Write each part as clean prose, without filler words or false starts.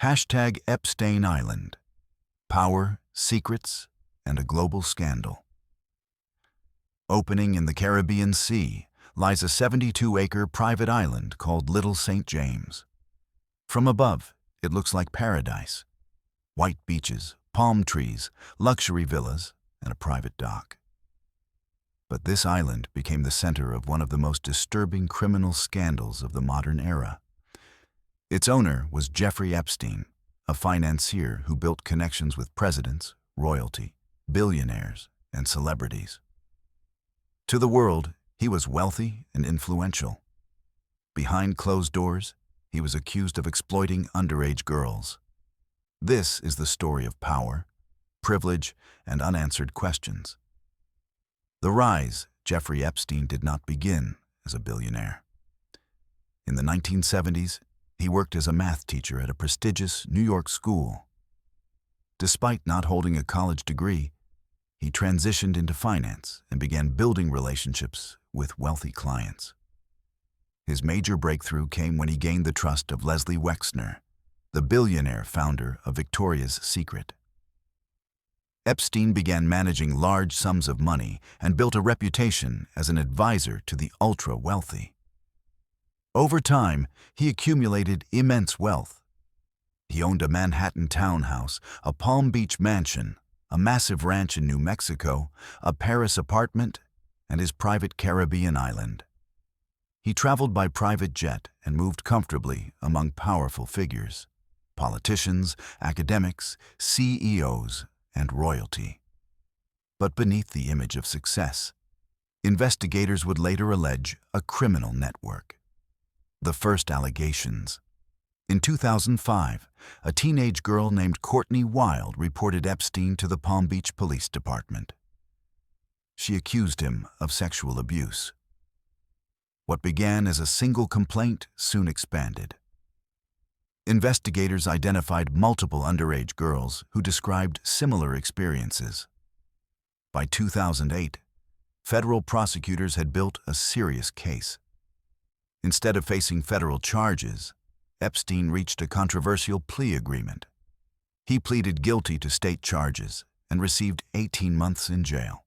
#Epstein Island. Power, secrets, and a global scandal. Opening in the Caribbean Sea lies a 72-acre private island called Little St. James. From above, it looks like paradise. White beaches, palm trees, luxury villas, and a private dock. But this island became the center of one of the most disturbing criminal scandals of the modern era. Its owner was Jeffrey Epstein, a financier who built connections with presidents, royalty, billionaires, and celebrities. To the world, he was wealthy and influential. Behind closed doors, he was accused of exploiting underage girls. This is the story of power, privilege, and unanswered questions. The rise, Jeffrey Epstein did not begin as a billionaire. In the 1970s, he worked as a math teacher at a prestigious New York school. Despite not holding a college degree, he transitioned into finance and began building relationships with wealthy clients. His major breakthrough came when he gained the trust of Leslie Wexner, the billionaire founder of Victoria's Secret. Epstein began managing large sums of money and built a reputation as an advisor to the ultra-wealthy. Over time, he accumulated immense wealth. He owned a Manhattan townhouse, a Palm Beach mansion, a massive ranch in New Mexico, a Paris apartment, and his private Caribbean island. He traveled by private jet and moved comfortably among powerful figures, politicians, academics, CEOs, and royalty. But beneath the image of success, investigators would later allege a criminal network. The first allegations. In 2005, a teenage girl named Courtney Wild reported Epstein to the Palm Beach Police Department. She accused him of sexual abuse. What began as a single complaint soon expanded. Investigators identified multiple underage girls who described similar experiences. By 2008, federal prosecutors had built a serious case. Instead of facing federal charges, Epstein reached a controversial plea agreement. He pleaded guilty to state charges and received 18 months in jail.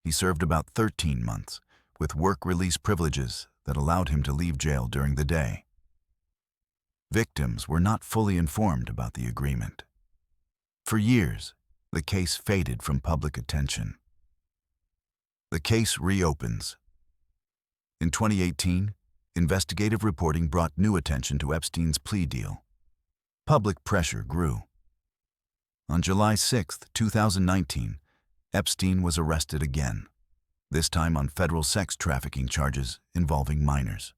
He served about 13 months, with work release privileges that allowed him to leave jail during the day. Victims were not fully informed about the agreement. For years, the case faded from public attention. The case reopens. In 2018, investigative reporting brought new attention to Epstein's plea deal. Public pressure grew. On July 6, 2019, Epstein was arrested again, this time on federal sex trafficking charges involving minors.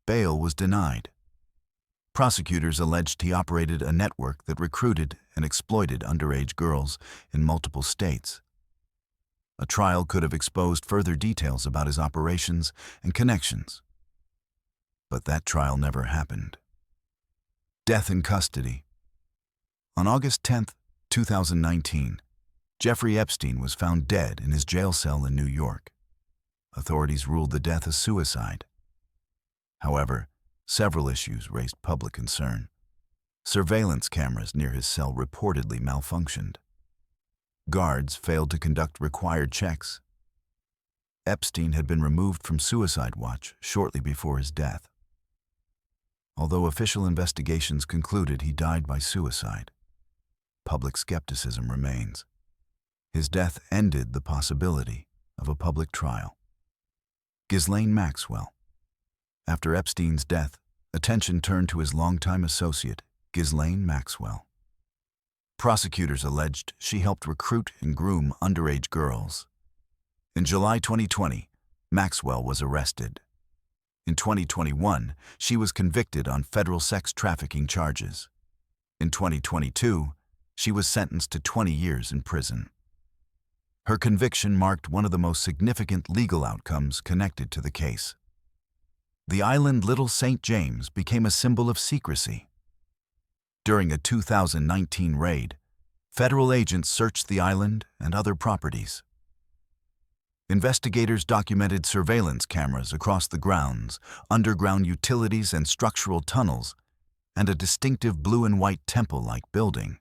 Bail was denied. Prosecutors alleged he operated a network that recruited and exploited underage girls in multiple states. A trial could have exposed further details about his operations and connections. But that trial never happened. Death in custody. On August 10, 2019, Jeffrey Epstein was found dead in his jail cell in New York. Authorities ruled the death a suicide. However, several issues raised public concern. Surveillance cameras near his cell reportedly malfunctioned. Guards failed to conduct required checks. Epstein had been removed from suicide watch shortly before his death. Although official investigations concluded he died by suicide, public skepticism remains. His death ended the possibility of a public trial. Ghislaine Maxwell. After Epstein's death, attention turned to his longtime associate, Ghislaine Maxwell. Prosecutors alleged she helped recruit and groom underage girls. In July 2020, Maxwell was arrested. In 2021, she was convicted on federal sex trafficking charges. In 2022, she was sentenced to 20 years in prison. Her conviction marked one of the most significant legal outcomes connected to the case. The island Little St. James became a symbol of secrecy. During a 2019 raid, federal agents searched the island and other properties. Investigators documented surveillance cameras across the grounds, underground utilities, and structural tunnels, and a distinctive blue and white temple-like building.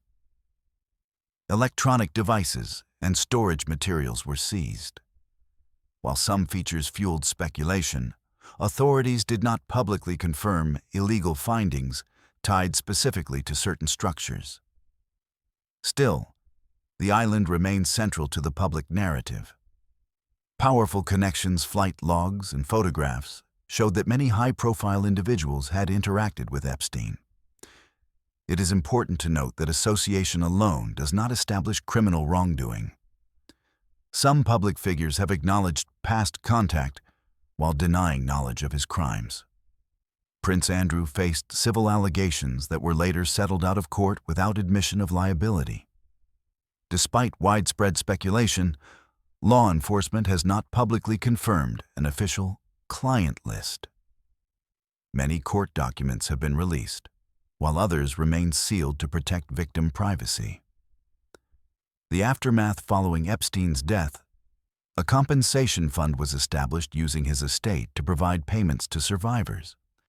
Electronic devices and storage materials were seized. While some features fueled speculation, authorities did not publicly confirm illegal findings tied specifically to certain structures. Still, the island remains central to the public narrative. Powerful connections, flight logs, and photographs showed that many high-profile individuals had interacted with Epstein. It is important to note that association alone does not establish criminal wrongdoing. Some public figures have acknowledged past contact while denying knowledge of his crimes. Prince Andrew faced civil allegations that were later settled out of court without admission of liability. Despite widespread speculation, law enforcement has not publicly confirmed an official client list. Many court documents have been released, while others remain sealed to protect victim privacy. The aftermath following Epstein's death, a compensation fund was established using his estate to provide payments to survivors.